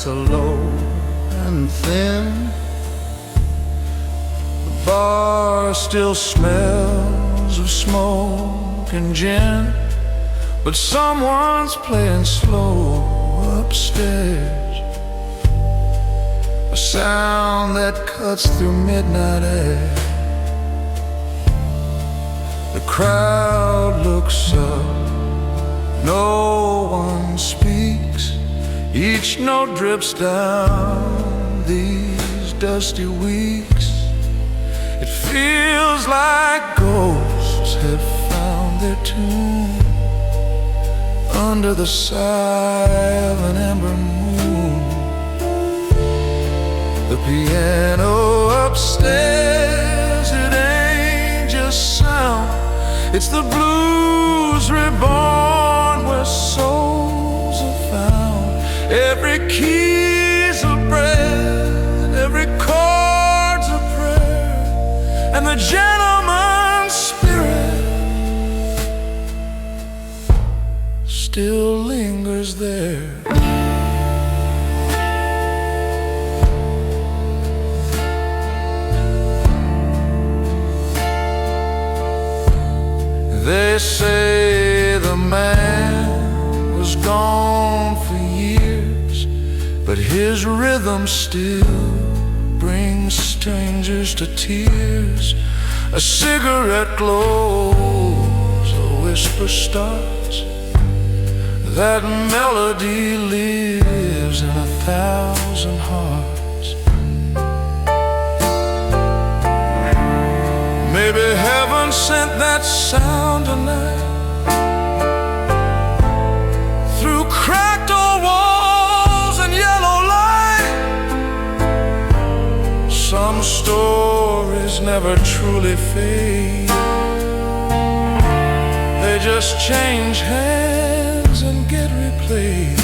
nights are low and thin. The bar still smells of smoke and gin, but someone's playing slow upstairs, a sound that cuts through midnight air. The crowd looks up, no one speaks. Each note drips down these dusty weeks. It feels like ghosts have found their tune under the sigh of an ember moon. The piano upstairs, it ain't just sound, it's the blues reborn where souls are found. Every key's a breath, every chord's a prayer, and the gentleman's spirit still lingers there. They say the man was gone for years, but his rhythm still brings strangers to tears. A cigarette glows, a whisper starts, that melody lives in 1,000 hearts. Maybe heaven sent that sound tonight through cracked old walls and yellow light. Some stories never truly fade, they just change hands and get replayed.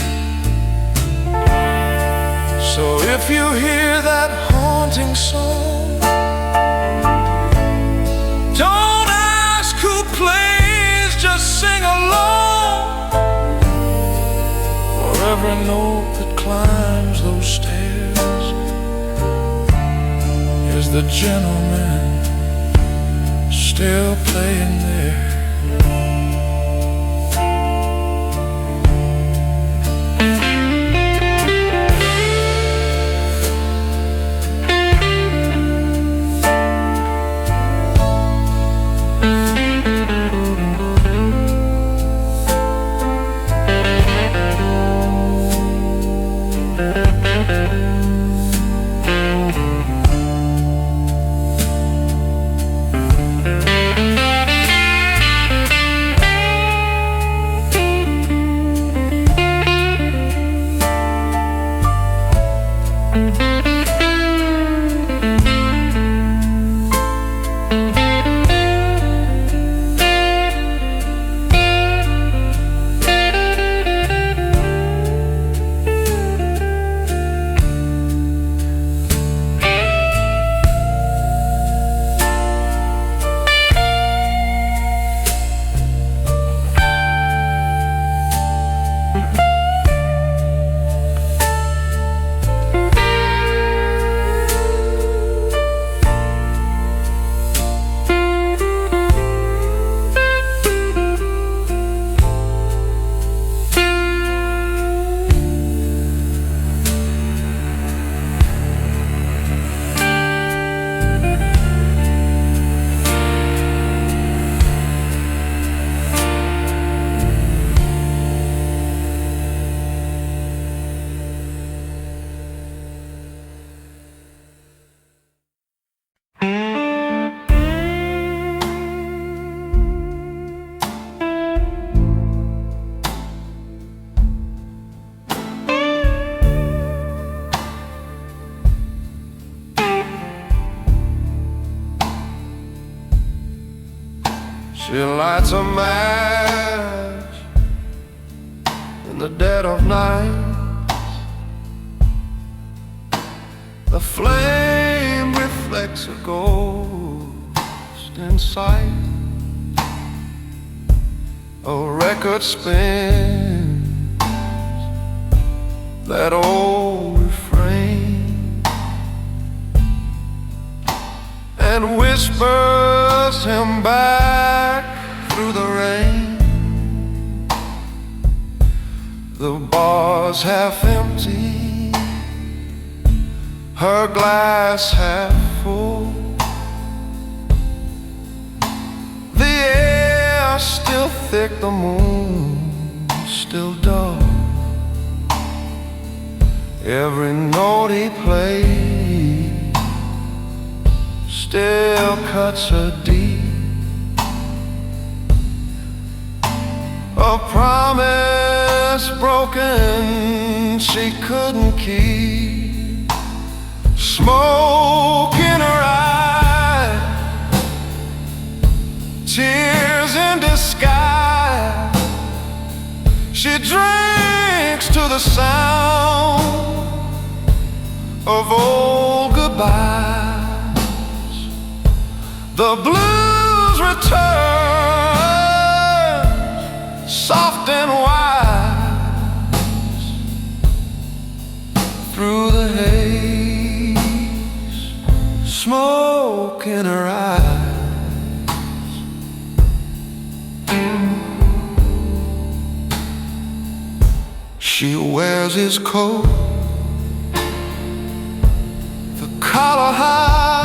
So if you hear that haunting song, don't ask who plays, just sing along. For every note that climbs those stairs is the gentleman still playing there. She lights a match in the dead of night. The flame reflects a ghost in sight. A record spins, that old refrain, and whispers him back through the rain. The bar's half empty, her glass half full. The air still thick, the moon still dull. Every note he played still cuts her deep. A promise broken she couldn't keep. Smoke in her eye, tears in disguise. She drinks to the sound of old goodbyes. The blues return, soft and wise, through the haze, smoke in her eyes. She wears his coat, the collar high,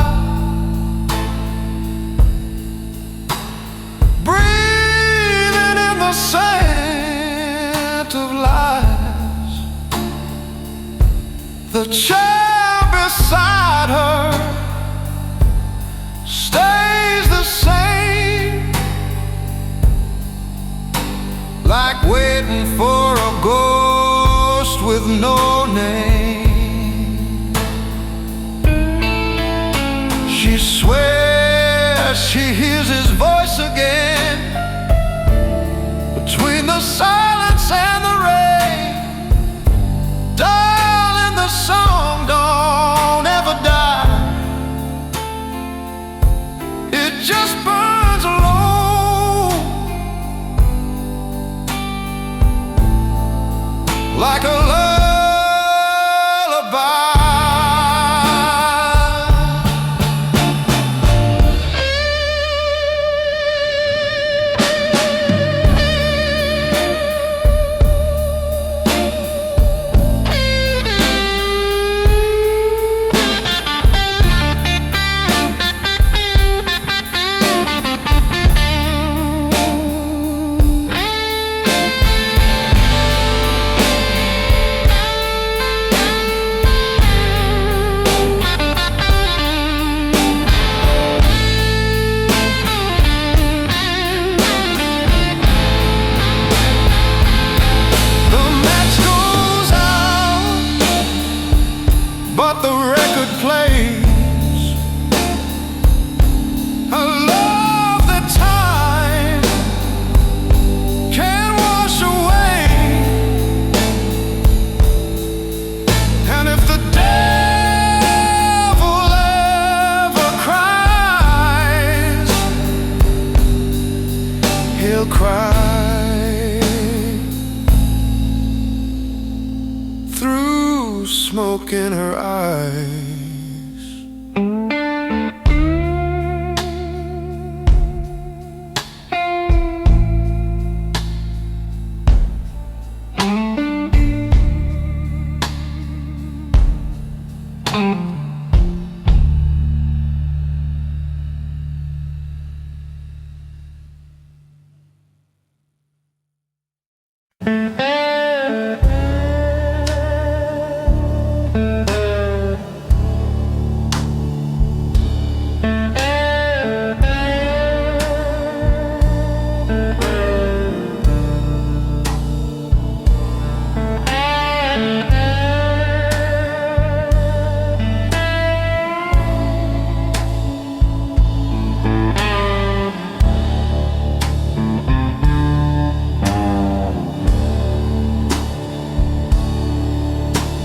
breathing in the scent of lies. The chair beside her stays the same, like waiting for a ghost with no name. She swears she hears his voice again, between the silence and the rain. Darling, the song don't ever die. It just burns low, like a lullaby. But the record plays a love that time can wash away. And if the devil ever cries, he'll cry through smoke in her eyes.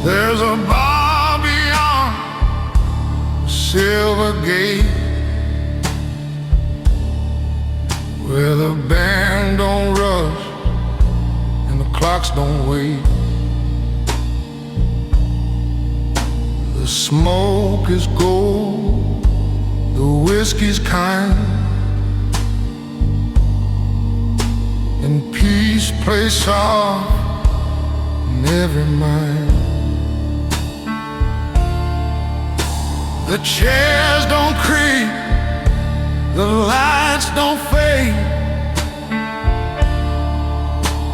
There's a bar beyond the silver gate, where the band don't rush and the clocks don't wait. The smoke is gold, the whiskey's kind, and peace plays soft in every mind. The chairs don't creak, the lights don't fade.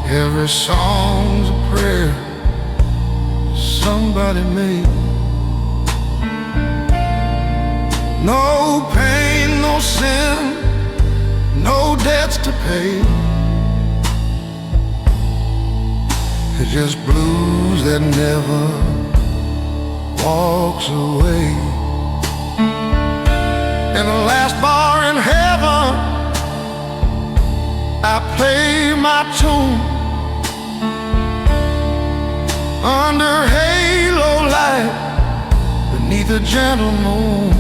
Every song's a prayer somebody made. No pain, no sin, no debts to pay. It's just blues that never walks away. In the last bar in heaven, I play my tune under halo light beneath a gentle moon.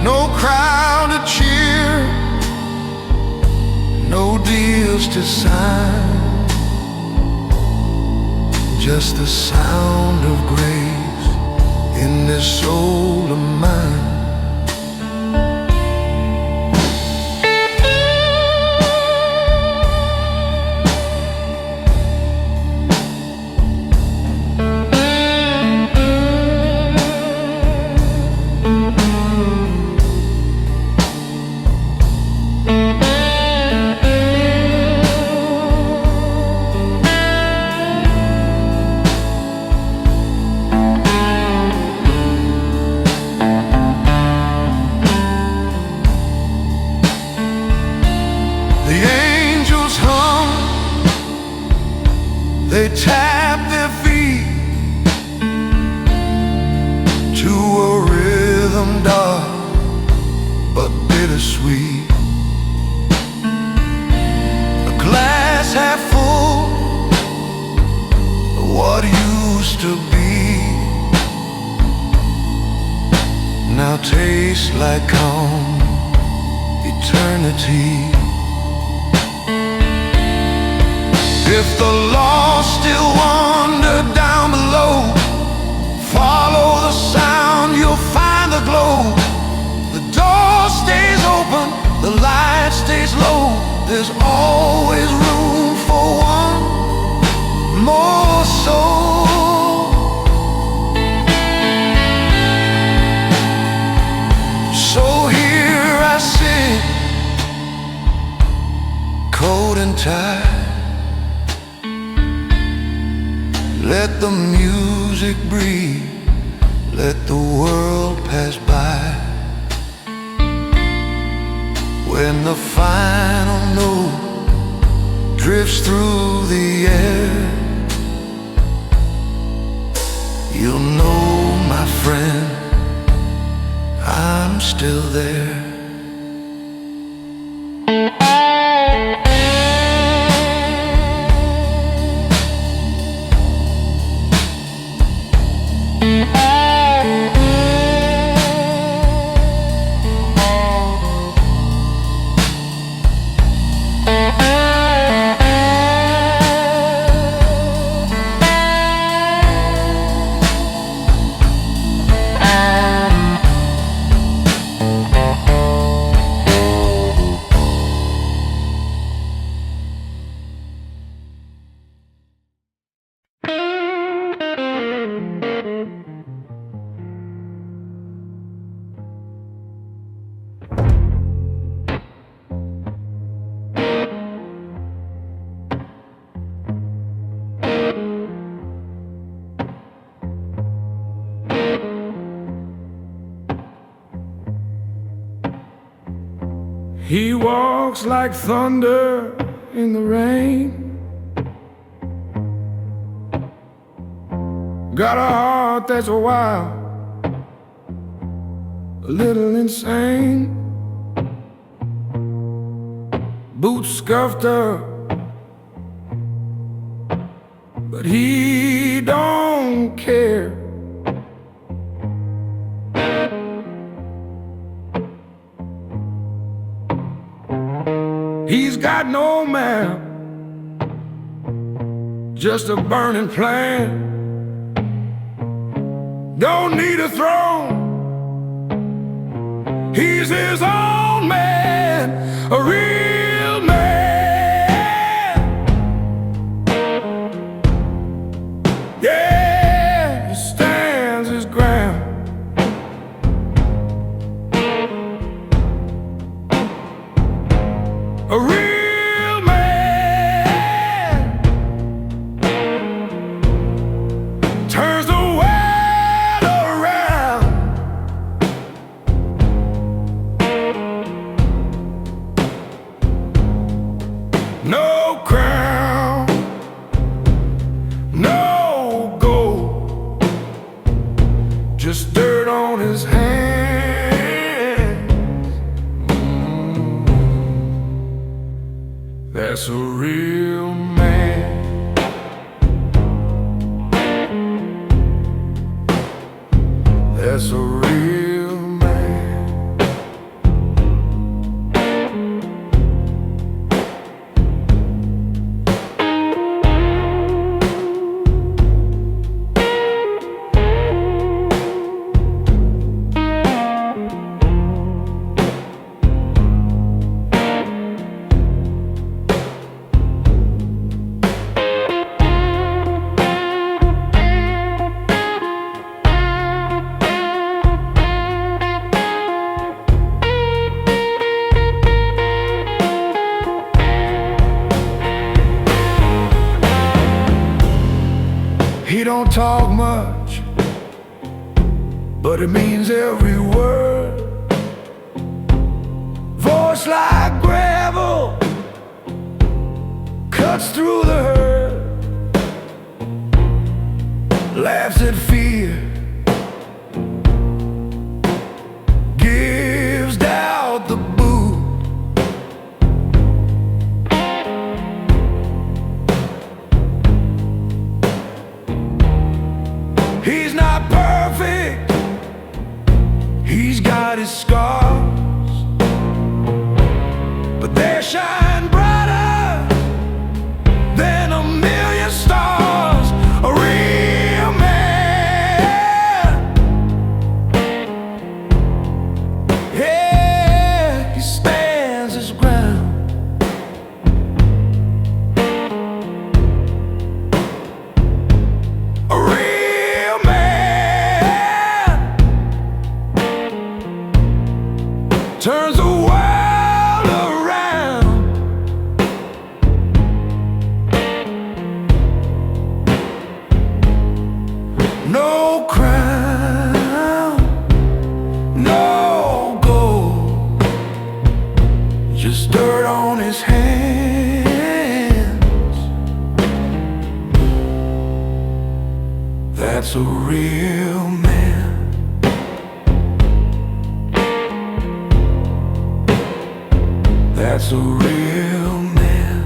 No crowd to cheer, no deals to sign, just the sound of grace in this soul of mine. They tap their feet to a rhythm dark but bittersweet. A glass half full of what used to be now tastes like calm eternity. If the lost still wander down below, follow the sound, you'll find the glow. The door stays open, the light stays low. There's always room for one more soul. So here I sit, coat and tie. Let the music breathe, let the world pass by. When the final note drifts through the air, you'll know, my friend, I'm still there. He walks like thunder in the rain, got a heart that's wild, a little insane. Boots scuffed up, but he don't care. He's got no map, just a burning plan. don't need a throne. He's his own man, a real man. Yeah, he stands his ground. A real man turns the world around. No crown, no gold, just dirt on his hands. That's a real man. That's a real man. He don't talk much, but it means every word. Voice like gravel cuts through the herd. Laughs at fear, gives doubt the boot. He's not perfect, he's got his scars, but they shine brighter than a million stars. A real man, yeah, he stands his ground. A real man turns the world around. No crown, no gold, just dirt on his hands. That's a real man. That's a real man.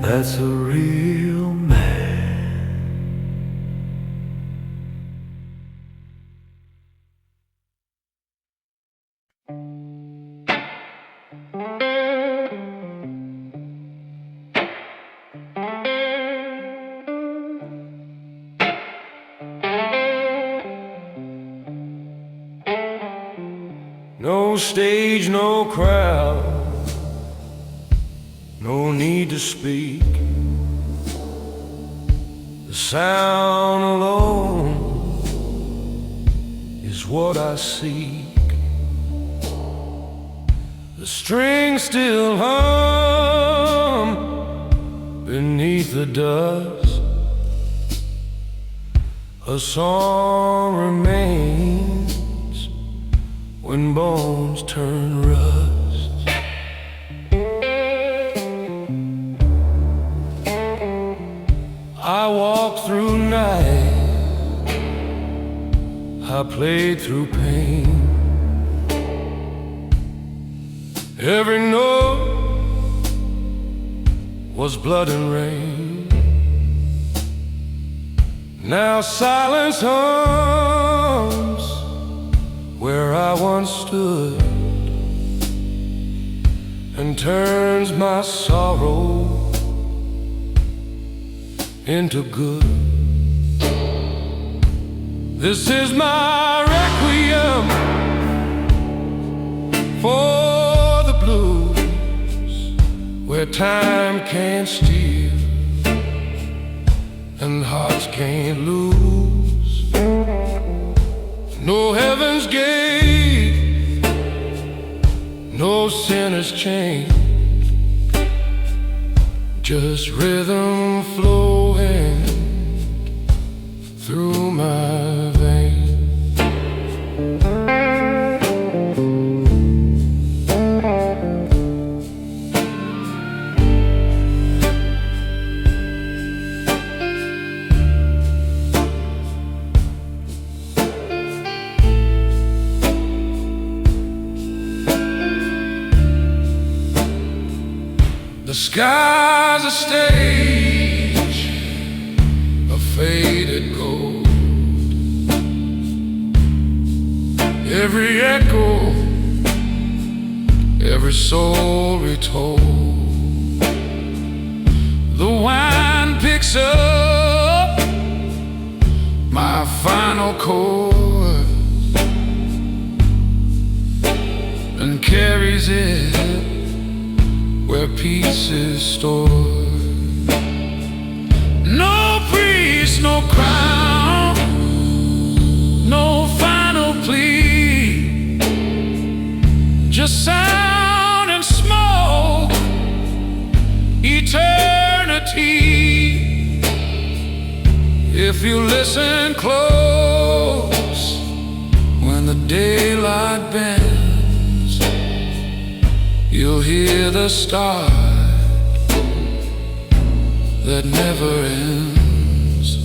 That's a real man. No stage, no crowd, no need to speak. The sound alone is what I seek. The strings still hum beneath the dust, a song remains when bones turn rust. I walked through night, I played through pain. Every note was blood and rain. Now silence hums where I once stood, and turns my sorrow into good. This is my requiem for the blues, where time can't steal and hearts can't lose. No heaven's gate, no sinner's chain, just rhythm flowing through my veins. The sky's a stage of faded gold. Every echo, every soul retold. The wine picks up my final chord and carries it where peace is stored. No priest, no crown, no final plea, just sound and smoke, eternity. If you listen close when the daylight bends, you'll hear the start that never ends.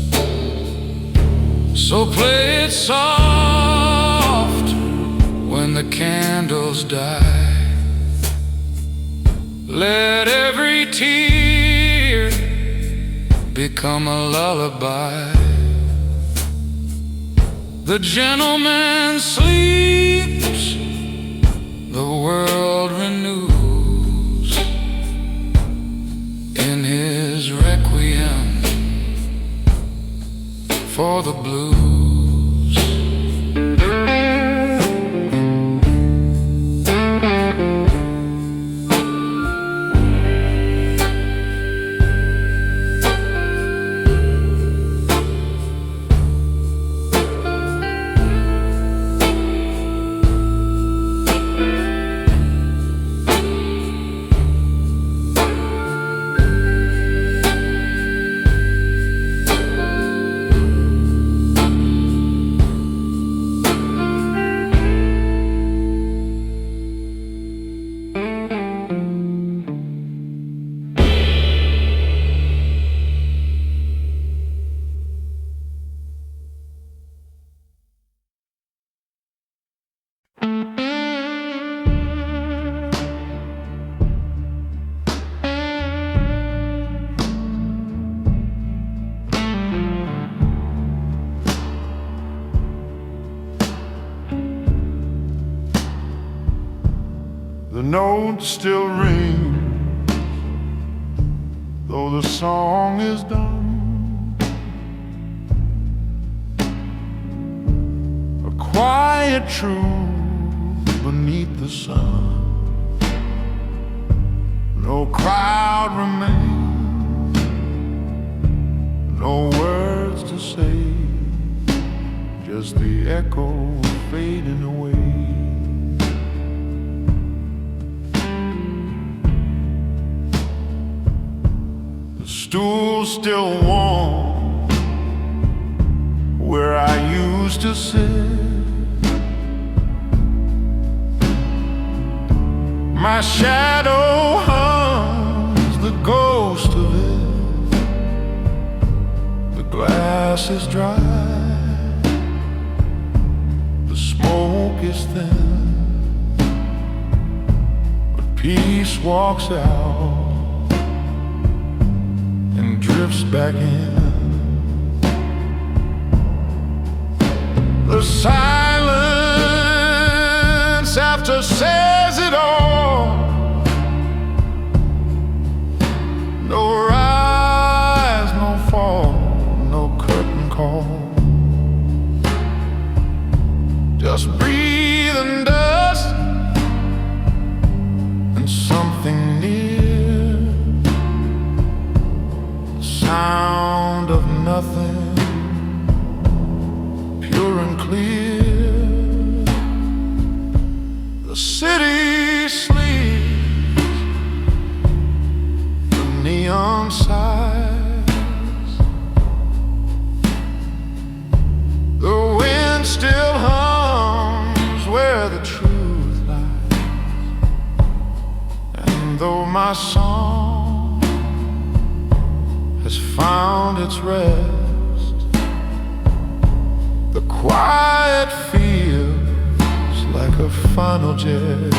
So play it soft when the candles die. Let every tear become a lullaby. The gentleman sleeps, the world renews in his requiem for the blues. The notes still ring, though the song is done. A quiet truth beneath the sun. No crowd remains, no words to say, just the echo fading away. stool still warm where I used to sit. My shadow hums the ghost of it. The glass is dry, the smoke is thin, but peace walks out and drifts back in. The silence after says it all. No rise, no fall, no curtain call. Just breathe and dust and something near. The sound of nothing, pure and clear. The city sleeps, the neon sighs, the wind still hums where the truth lies. And though my song has found its rest, the quiet feels like a final jest.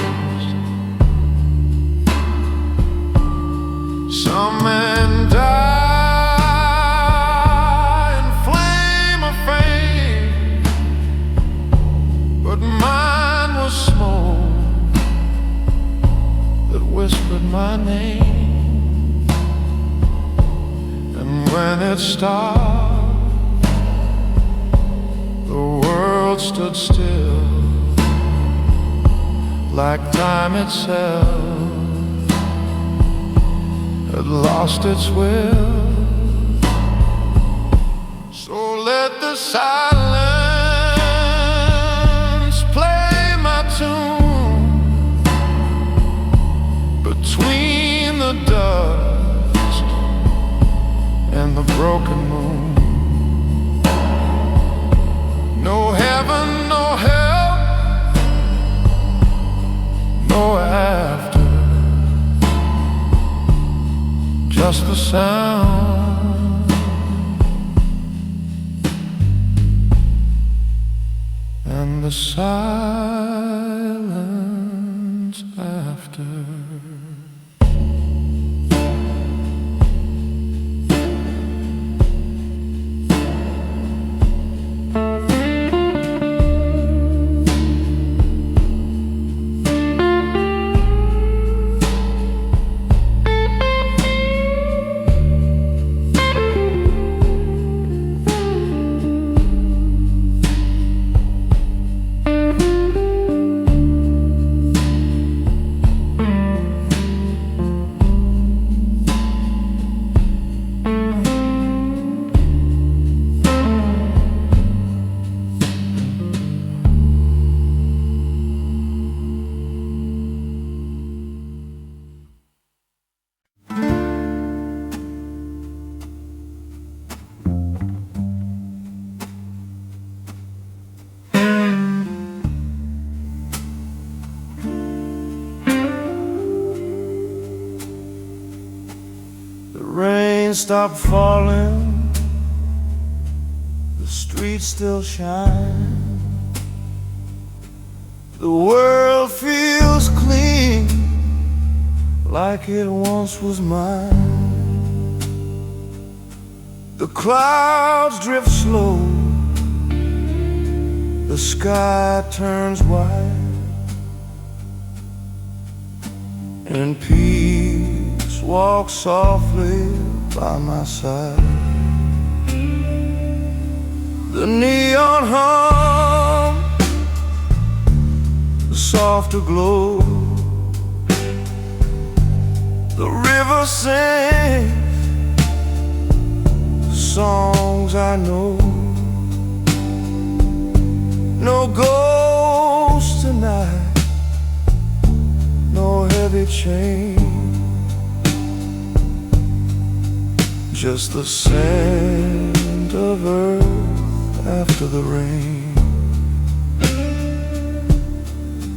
Some men die in flame of fame, but mine was smoke that whispered my name. And when it stopped, the world stood still, like time itself had lost its will. So let the silence play my tune between the dust and the broken moon. No heaven, no hell, no after, just the sound and the silence after. Rain stopped falling, the streets still shine. The world feels clean, like it once was mine. The clouds drift slow, the sky turns white, and peace walks softly by my side. The neon hum, the softer glow, the river sings the songs I know. No ghosts tonight, no heavy chain. just the scent of earth after the rain.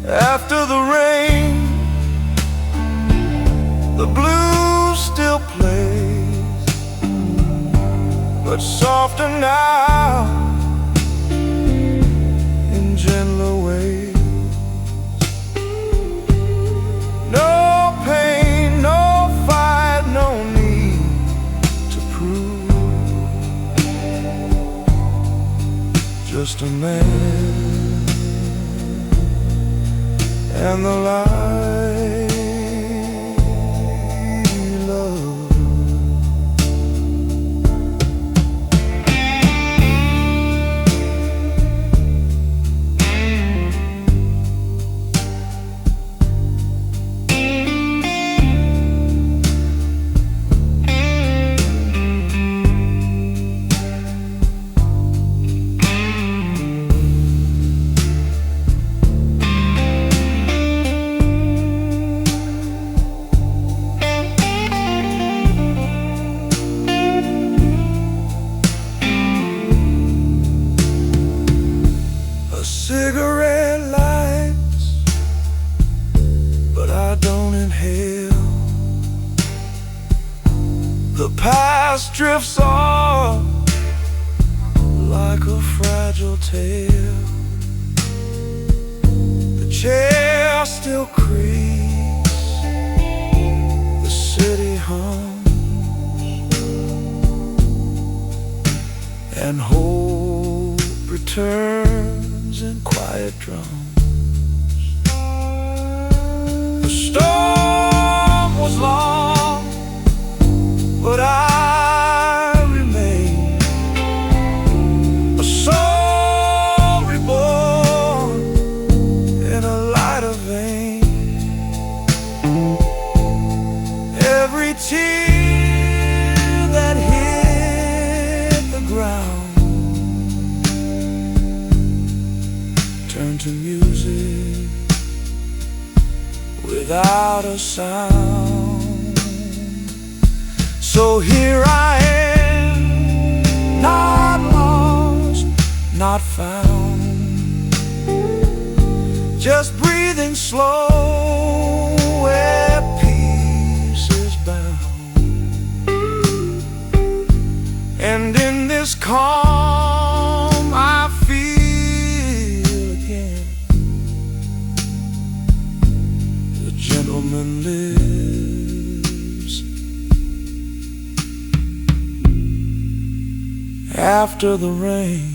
After the rain, the blues still plays, but softer now, in gentler ways. No pain, no fight, no need to prove. Just a man and the light he loved. Cigarette lights, but I don't inhale. The past drifts on like a fragile tale. The chair still creaks, the city hums, and hope returns in quiet drums. The storm was long, but I remain a soul reborn in a lighter vein. Every tear that hit the ground turn to music without a sound. So here I am, not lost, not found, just breathing slow where peace is bound. And in this calm I feel again, the gentleman lives after the rain.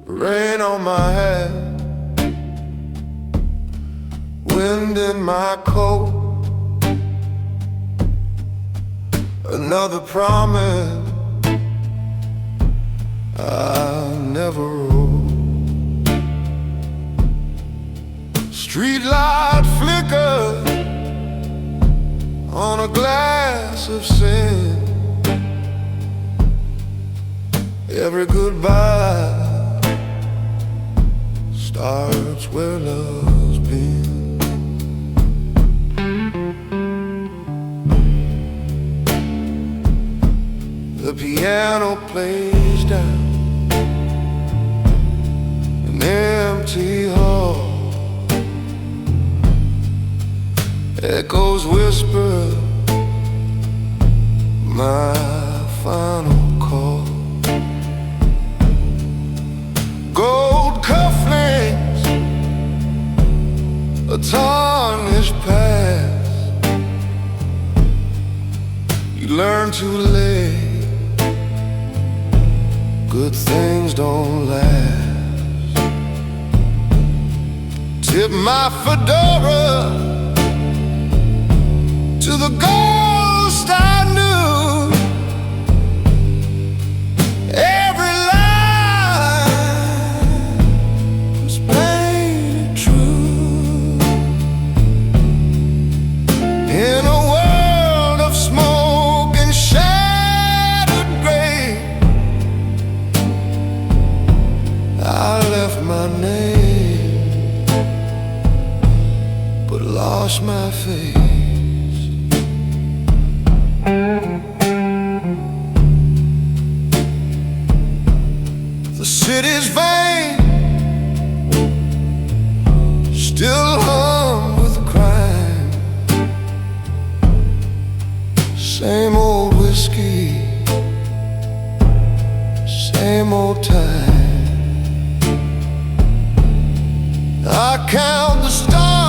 Rain on my head, wind in my coat, another promise I never wrote. Streetlight flicker on a glass of sin. Every goodbye starts where love's been. The piano plays down an empty hall. Echoes whisper my final call. Gold cufflinks, a tarnished past. You learn too late, good things don't last. Tip my fedora to the ghost I knew. Every line wash my face. The city's vain, still hung with crime. Same old whiskey, same old time. I count the stars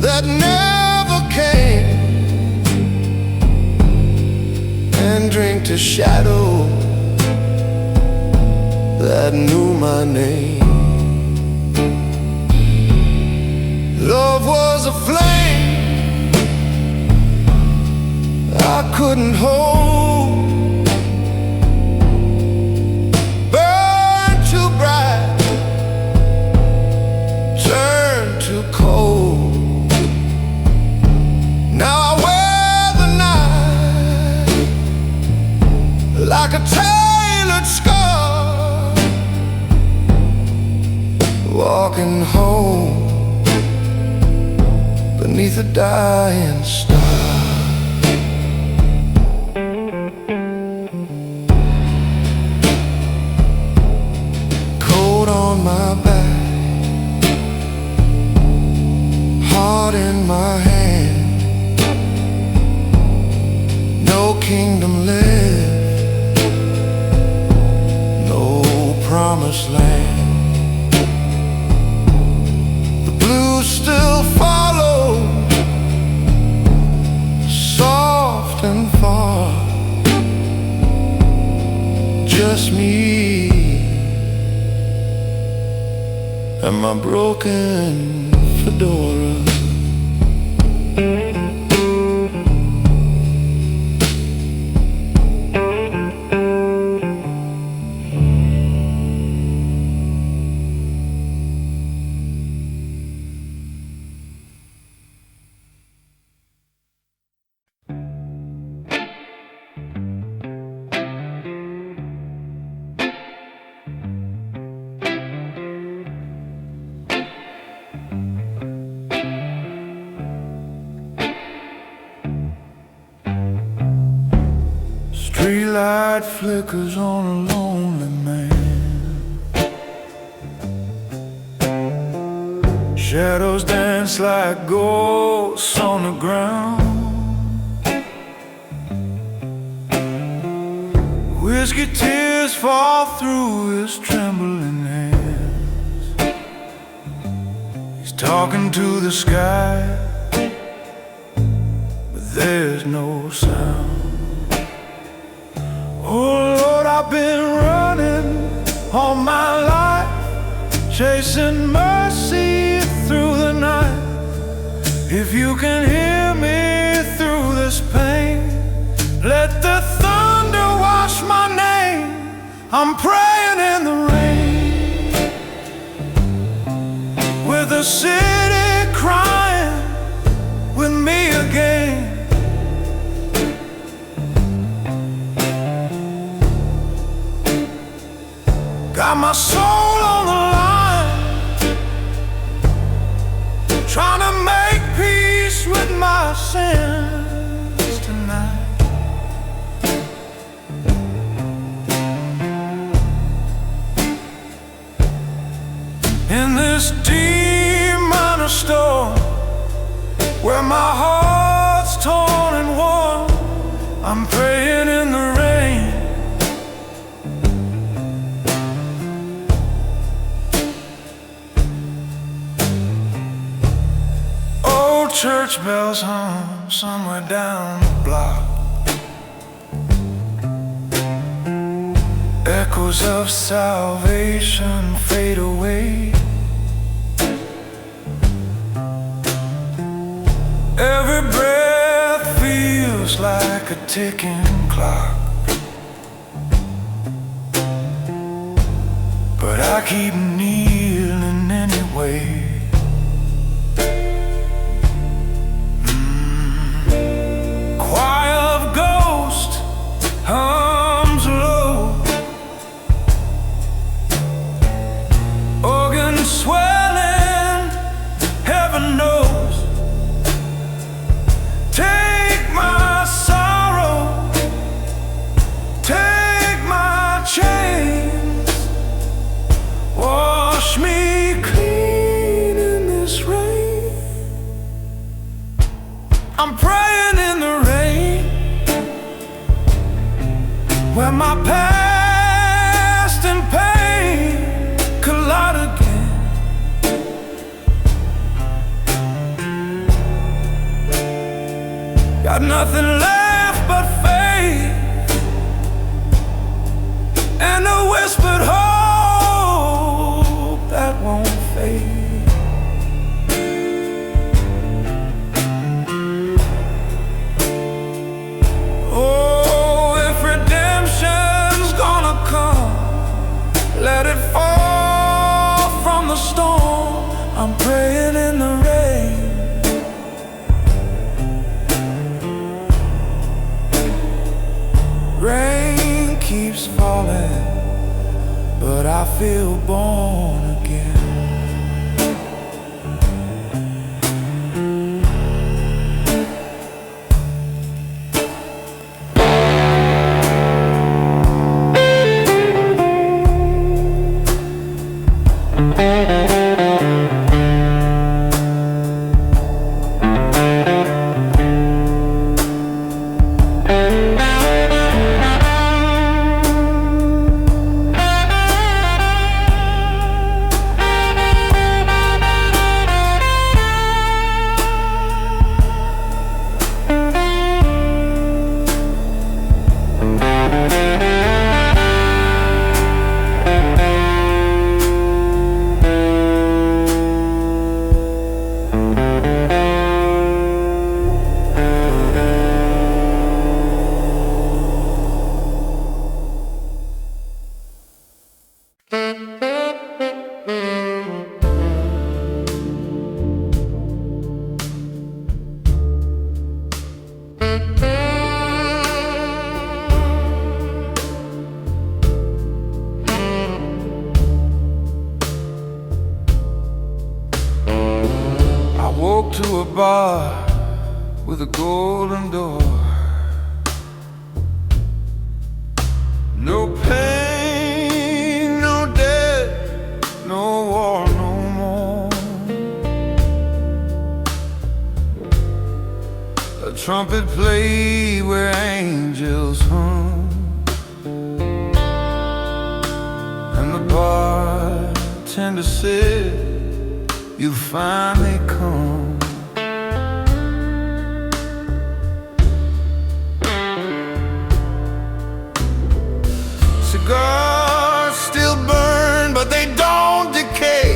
that never came and drink to shadow that knew my name. Love was a flame I couldn't hold, burned too bright, turned too cold. Now I wear the night like a tailored scar, walking home beneath a dying star. Coat on my back, heart in my hand, no kingdom left, no promised land. Still follow, soft and far, just me and my broken fedora. Streetlight flickers on a lonely man, shadows dance like ghosts on the ground. Whiskey tears fall through his trembling hands. He's talking to the sky, but there's no sound. Oh Lord, I've been running all my life, chasing mercy through the night. If you can hear me through this pain, let the thunder wash my name. I'm praying in the rain, with the city crying with me again. Got my soul on the line, trying to make peace with my sins tonight. In this deep minor storm, where my heart's torn and worn, I'm praying in the rain. Church bells hum somewhere down the block, echoes of salvation fade away. Every breath feels like a ticking clock, but I keep kneeling anyway. Hums low, organ swelling, I feel born again. To a bar with a golden door. No pain, no death, no war, no more. A trumpet played where angels hung, and the bartender said, "You finally come." Cigars still burn, but they don't decay.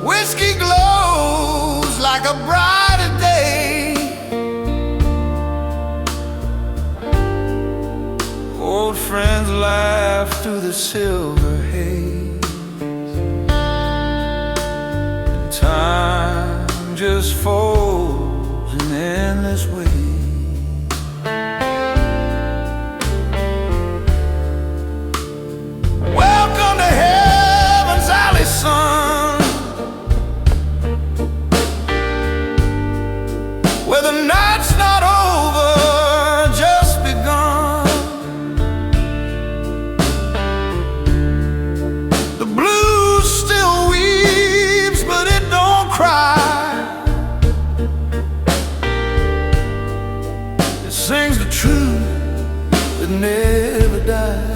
Whiskey glows like a brighter day. Old friends laugh through the silver haze. Time just folds in endless ways. Welcome to heaven's alley, son, where the night's not over, just begun. The blues still weeps, but it don't cry. It sings the truth that never dies.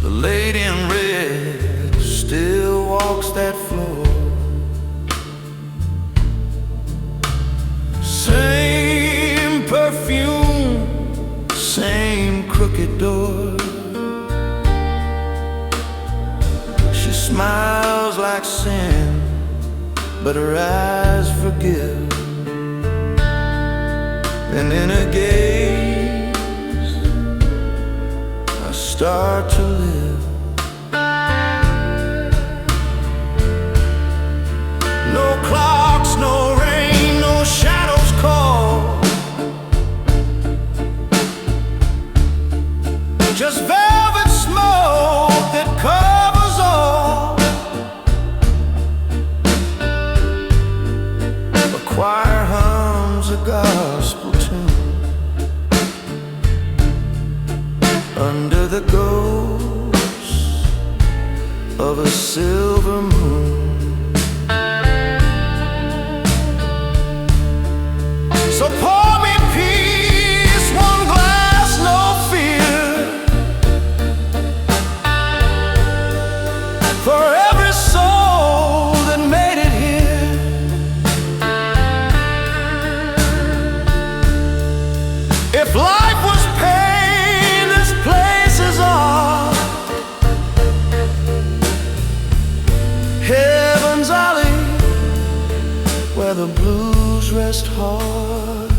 The lady in red still walks that floor. Same perfume, same crooked door. She smiles like sin, but her eyes forgive. And in her gaze I start to live. No clocks, no rain, no shadows call. Just velvet smoke that covers all. A choir hums a gospel tune under the ghost of a silver moon. So pour me peace, one glass, no fear, for every soul that made it here. If life was pain, this place is art. where the blues rest hard.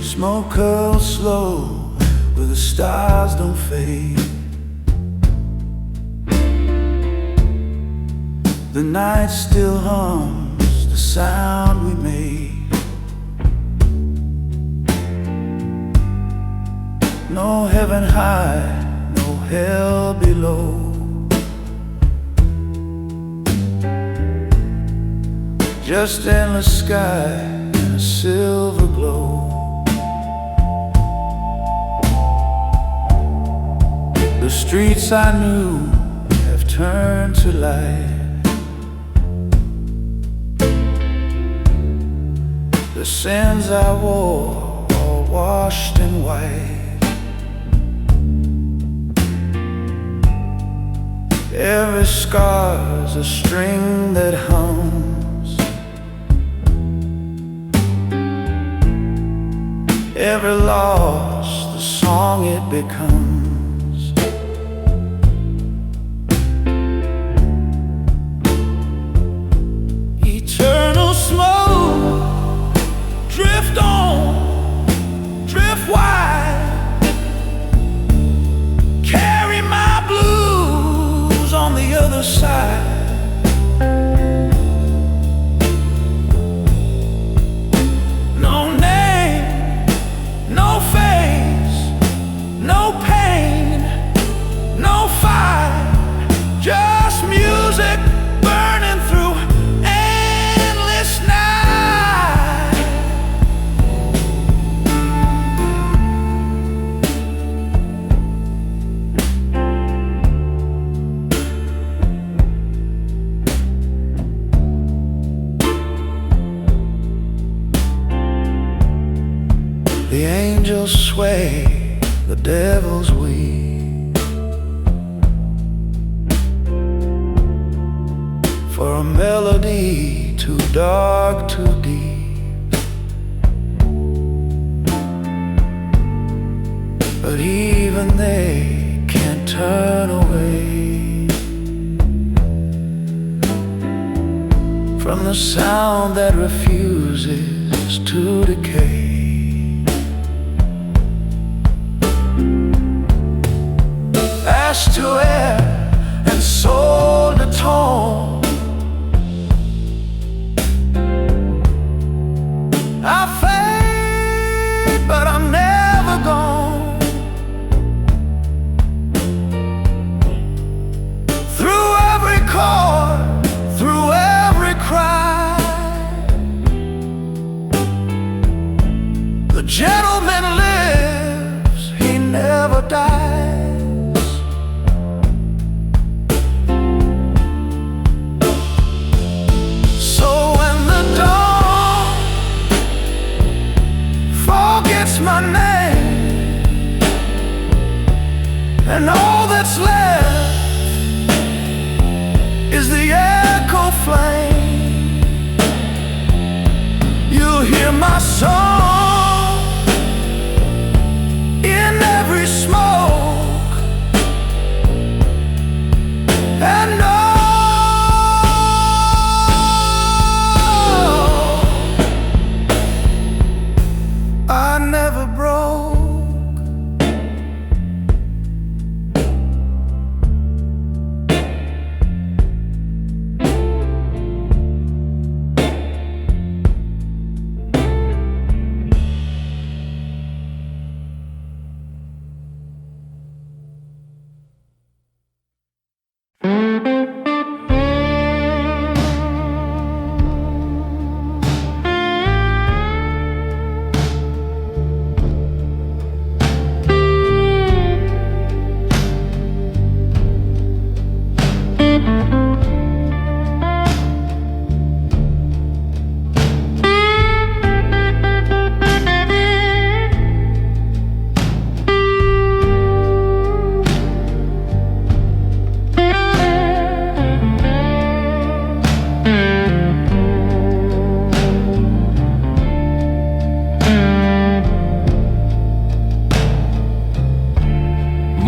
Smoke curls slow where the stars don't fade. The night still hums the sound we made. No heaven high, no hell below. Just endless sky and a silver glow. The streets I knew have turned to light. The sins I wore all washed in white. Every scar's a string that hums. Every loss, the song it becomes. Eternal smoke, drift on, drift wide. Carry my blues on the other side. No name, no face, no pain, no fight. Just music burning through endless night. The angels sway, the devils weep. For a melody too dark, too deep. But even they can't turn away from the sound that refuses to decay. Ash to air and soul to tone. I fade, but I'm never gone. Through every chord, through every cry, the gentleman lives, he never dies. My name, and all that's left is the echo flame. You'll hear my song in every smoke,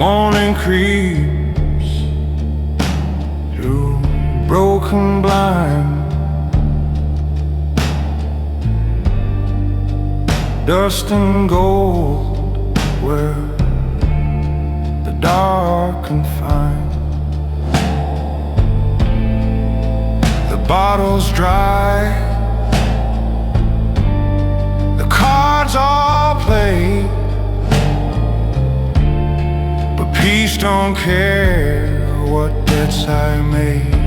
morning creeps through broken blinds, dust and gold where the dark can find. The bottle's dry, the cards all played, but peace don't care what debts I made.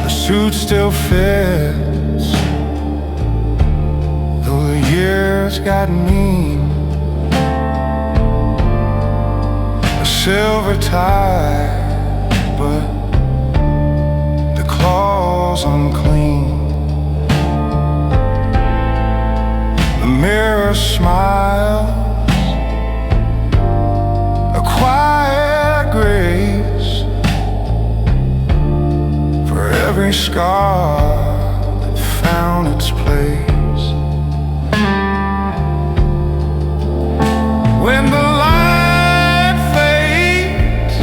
The suit still fits, though the years got mean. A silver tie, but the claw's unclean. The mirror smiles, a quiet grace for every scar that found its place. When the light fades,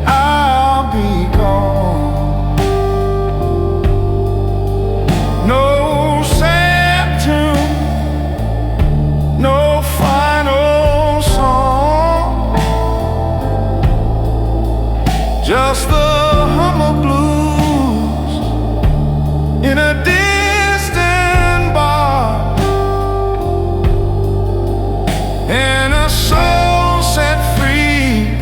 I'll be gone. No sad tune, no final song, just the hum of blues in a distant bar, and a soul set free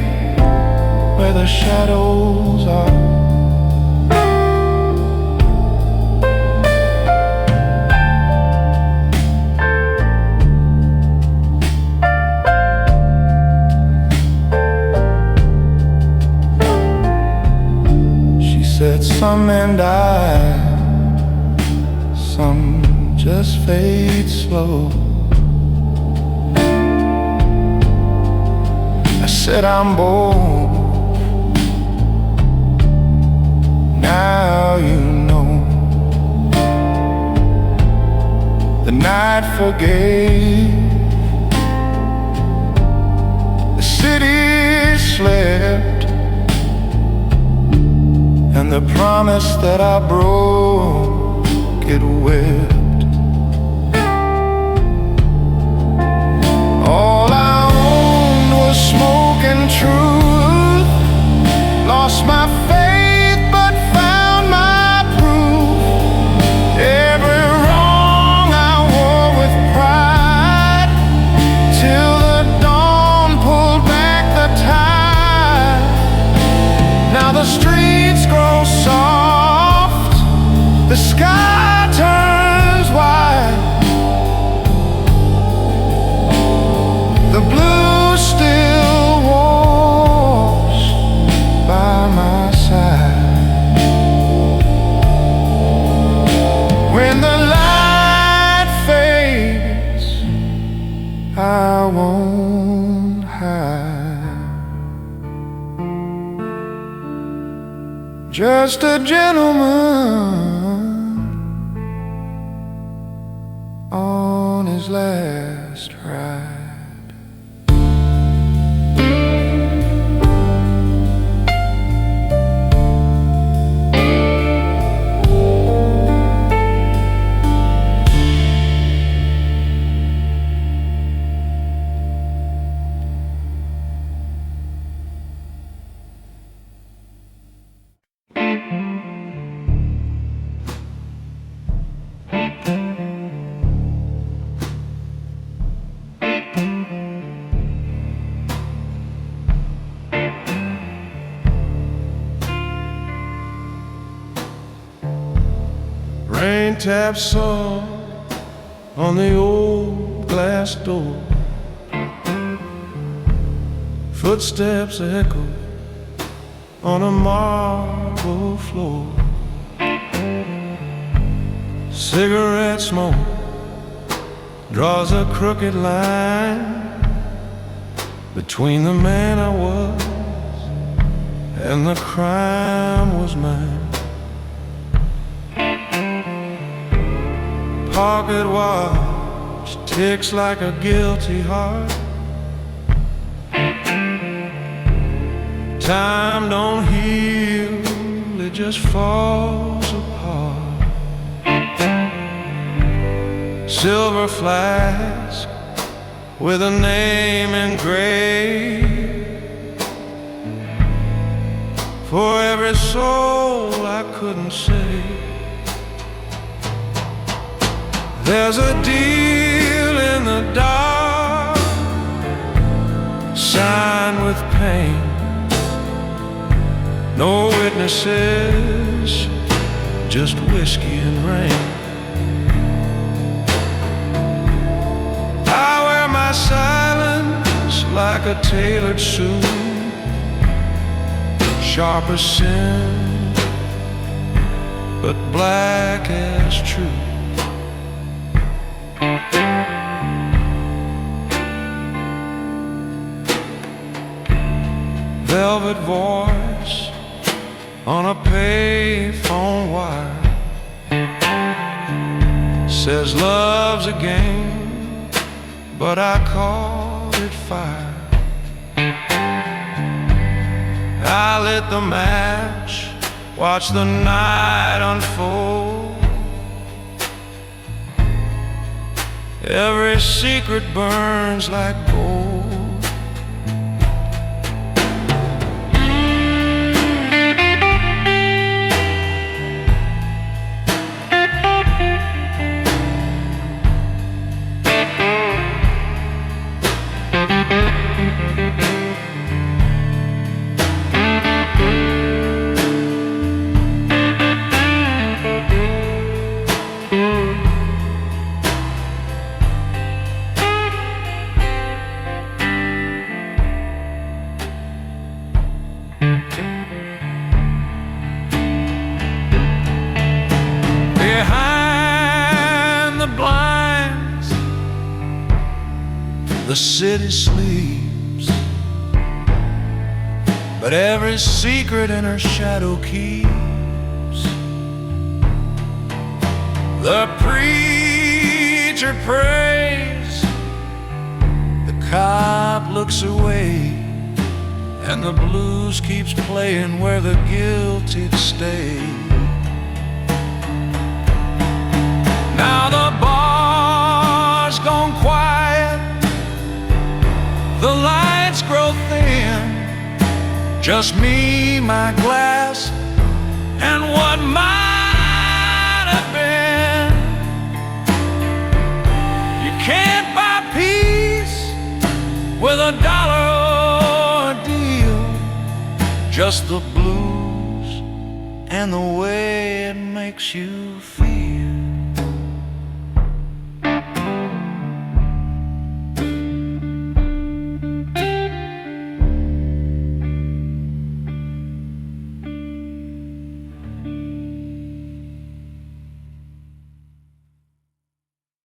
where the shadows are. She said some men die, some just fade slow. I said I'm bold, now you know. The night forgave, the city slept, and the promise that I broke, it whipped. All I owned was smoke and truth. Lost my faith but found my proof. Every wrong I wore with pride, till the dawn pulled back the tide. Now the streets grow soft, the sky turns white, the blue still walks by my side. When the light fades, I won't hide. Just a gentleman on his last ride. Rain taps song on the old glass door, footsteps echo on a marble floor. Cigarette smoke draws a crooked line between the man I was and the crime was mine. pocket watch ticks like a guilty heart. Time don't heal, it just falls apart. Silver flask with a name engraved, for every soul I couldn't save. There's a deal in the dark, signed with pain. No witnesses, just whiskey and rain. I wear my silence like a tailored suit, sharp as sin, but black as truth. Velvet voice on a payphone wire says love's a game, but I called it fire. I lit the match, watched the night unfold. Every secret burns like gold. Behind the blinds, the city sleeps, but every secret in her shadow keeps. The preacher prays, the cop looks away, and the blues keeps playing where the guilty stay. Now the bar's gone quiet, the lights grow thin, just me, my glass, and what might have been. You can't buy peace with $1 or a deal, just the blues and the way it makes you feel.